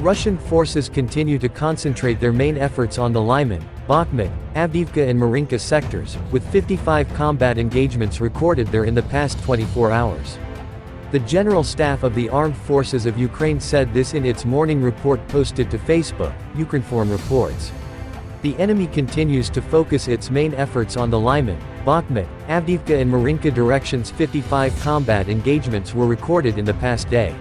Russian forces continue to concentrate their main efforts on the Lyman, Bakhmut, Avdiivka and Marinka sectors, with 55 combat engagements recorded there in the past 24 hours. The General Staff of the Armed Forces of Ukraine said this in its morning report posted to Facebook, Ukrinform reports. The enemy continues to focus its main efforts on the Lyman, Bakhmut, Avdiivka and Marinka directions. 55 combat engagements were recorded in the past day.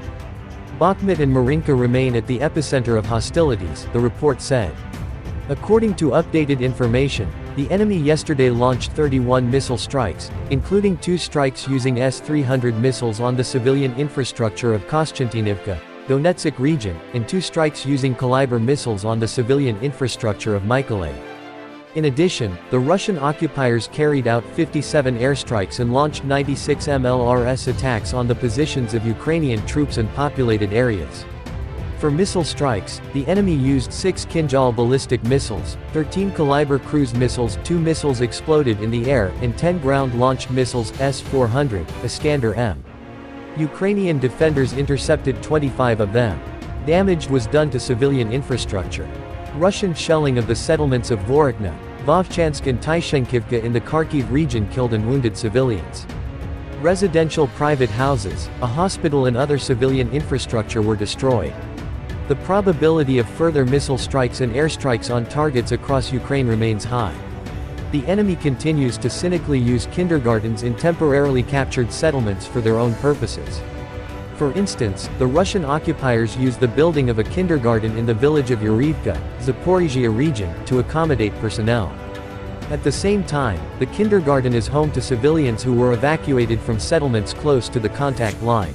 Bakhmut and Marinka remain at the epicenter of hostilities, the report said. According to updated information, the enemy yesterday launched 31 missile strikes, including 2 strikes using S-300 missiles on the civilian infrastructure of Konstantinivka, Donetsk region, and 2 strikes using caliber missiles on the civilian infrastructure of Mykolaiv. In addition, the Russian occupiers carried out 57 airstrikes and launched 96 MLRS attacks on the positions of Ukrainian troops and populated areas. For missile strikes, the enemy used 6 Kinjal ballistic missiles, 13 caliber cruise missiles, 2 missiles exploded in the air, and 10 ground-launched missiles S-400, Iskander-M. Ukrainian defenders intercepted 25 of them. Damage was done to civilian infrastructure. Russian shelling of the settlements of Vorokna, Vovchansk and Tyshenkivka in the Kharkiv region killed and wounded civilians. Residential private houses, a hospital and other civilian infrastructure were destroyed. The probability of further missile strikes and airstrikes on targets across Ukraine remains high. The enemy continues to cynically use kindergartens in temporarily captured settlements for their own purposes. For instance, the Russian occupiers used the building of a kindergarten in the village of Avdiivka, Zaporizhia region, to accommodate personnel. At the same time, the kindergarten is home to civilians who were evacuated from settlements close to the contact line.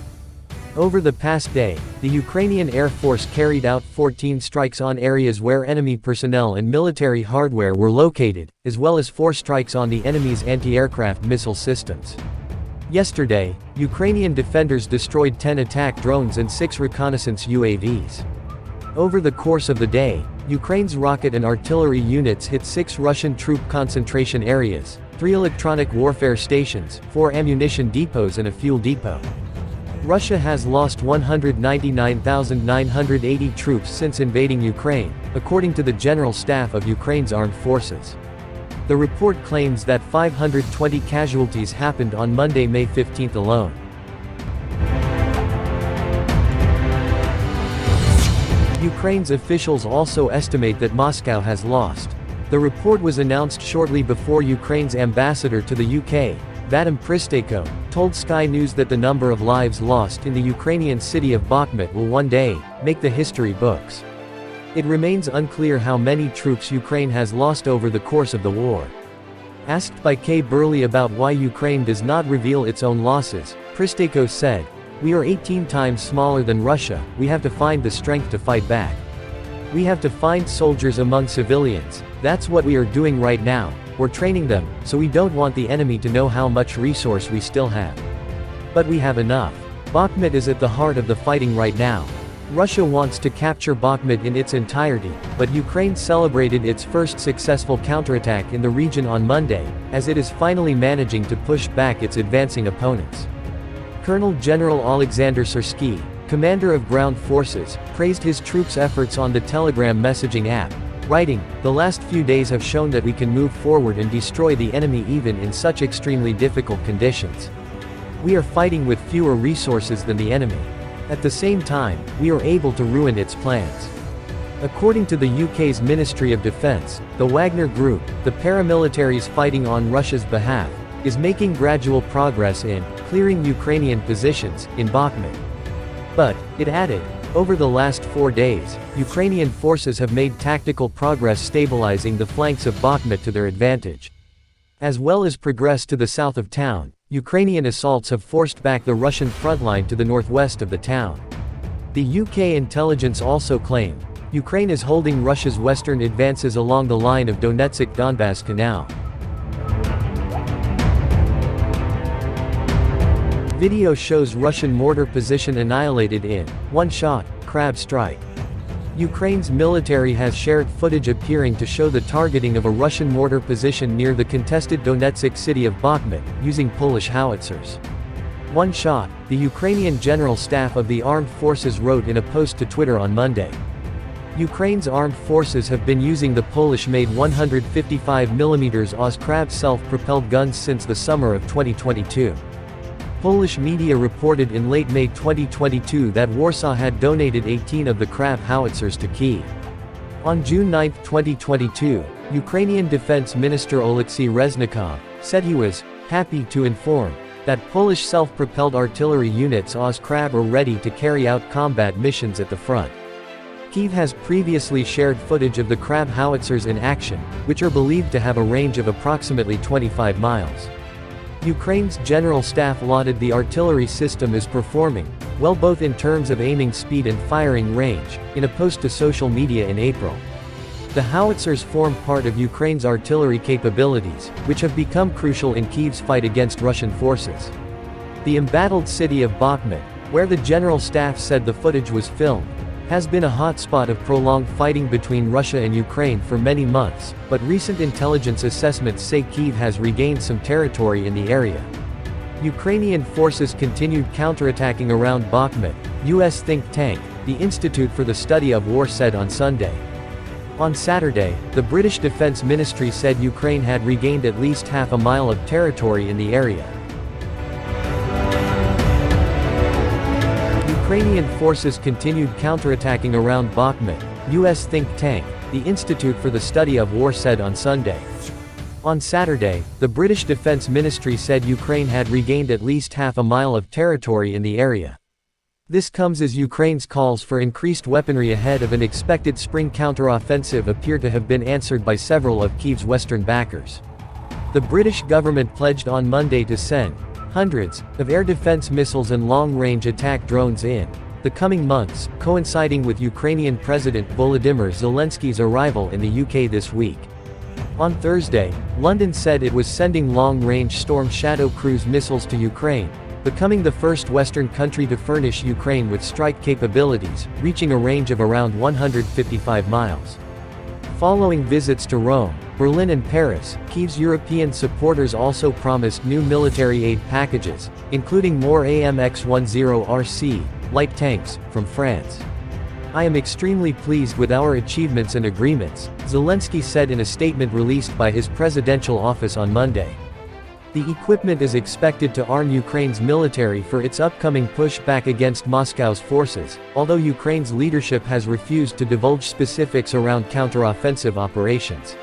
Over the past day, the Ukrainian Air Force carried out 14 strikes on areas where enemy personnel and military hardware were located, as well as 4 strikes on the enemy's anti-aircraft missile systems. Yesterday, Ukrainian defenders destroyed 10 attack drones and 6 reconnaissance UAVs. Over the course of the day, Ukraine's rocket and artillery units hit 6 Russian troop concentration areas, 3 electronic warfare stations, 4 ammunition depots and a fuel depot. Russia has lost 199,980 troops since invading Ukraine, according to the General Staff of Ukraine's armed forces. The report claims that 520 casualties happened on Monday, May 15 alone. Ukraine's officials also estimate that Moscow has lost. The report was announced shortly before Ukraine's ambassador to the UK, Vadim Pristayko, told Sky News that the number of lives lost in the Ukrainian city of Bakhmut will one day make the history books. It remains unclear how many troops Ukraine has lost over the course of the war. Asked by Kay Burley about why Ukraine does not reveal its own losses, Pristayko said, "We are 18 times smaller than Russia, we have to find the strength to fight back. We have to find soldiers among civilians, that's what we are doing right now, we're training them, so we don't want the enemy to know how much resource we still have. But we have enough. Bakhmut is at the heart of the fighting right now. Russia wants to capture Bakhmut in its entirety, but Ukraine celebrated its first successful counterattack in the region on Monday, as it is finally managing to push back its advancing opponents." Colonel General Alexander Syrsky, commander of ground forces, praised his troops' efforts on the Telegram messaging app, writing, "The last few days have shown that we can move forward and destroy the enemy even in such extremely difficult conditions. We are fighting with fewer resources than the enemy. At the same time, we are able to ruin its plans." According to the UK's Ministry of Defence, the Wagner Group, the paramilitaries fighting on Russia's behalf, is making gradual progress in clearing Ukrainian positions in Bakhmut. But, it added, over the last 4 days, Ukrainian forces have made tactical progress stabilizing the flanks of Bakhmut to their advantage. As well as progress to the south of town, Ukrainian assaults have forced back the Russian front line to the northwest of the town. The UK intelligence also claimed, Ukraine is holding Russia's western advances along the line of Donetsk-Donbas Canal. Video shows Russian mortar position annihilated in one shot, crab strike. Ukraine's military has shared footage appearing to show the targeting of a Russian mortar position near the contested Donetsk city of Bakhmut, using Polish howitzers. One shot, the Ukrainian General Staff of the Armed Forces wrote in a post to Twitter on Monday. Ukraine's armed forces have been using the Polish-made 155mm Oz Krab self-propelled guns since the summer of 2022. Polish media reported in late May 2022 that Warsaw had donated 18 of the Krab howitzers to Kyiv. On June 9, 2022, Ukrainian Defense Minister Oleksiy Reznikov said he was happy to inform that Polish self-propelled artillery units Oz Krab are ready to carry out combat missions at the front. Kyiv has previously shared footage of the Krab howitzers in action, which are believed to have a range of approximately 25 miles. Ukraine's general staff lauded the artillery system as performing well both in terms of aiming speed and firing range, in a post to social media in April. The howitzers form part of Ukraine's artillery capabilities, which have become crucial in Kyiv's fight against Russian forces. The embattled city of Bakhmut, where the general staff said the footage was filmed, has been a hotspot of prolonged fighting between Russia and Ukraine for many months, but recent intelligence assessments say Kyiv has regained some territory in the area. Ukrainian forces continued counterattacking around Bakhmut, U.S. think tank, the Institute for the Study of War said on Sunday. On Saturday, the British Defense Ministry said Ukraine had regained at least half a mile of territory in the area. Ukrainian forces continued counterattacking around Bakhmut, U.S. think tank, the Institute for the Study of War said on Sunday. On Saturday, the British Defense Ministry said Ukraine had regained at least half a mile of territory in the area. This comes as Ukraine's calls for increased weaponry ahead of an expected spring counteroffensive appear to have been answered by several of Kyiv's western backers. The British government pledged on Monday to send hundreds of air defense missiles and long-range attack drones in the coming months, coinciding with Ukrainian President Volodymyr Zelensky's arrival in the UK this week. On Thursday, London said it was sending long-range Storm Shadow cruise missiles to Ukraine, becoming the first Western country to furnish Ukraine with strike capabilities, reaching a range of around 155 miles. Following visits to Rome, Berlin and Paris, Kyiv's European supporters also promised new military aid packages, including more AMX-10RC light tanks from France. "I am extremely pleased with our achievements and agreements," Zelensky said in a statement released by his presidential office on Monday. The equipment is expected to arm Ukraine's military for its upcoming pushback against Moscow's forces, although Ukraine's leadership has refused to divulge specifics around counteroffensive operations.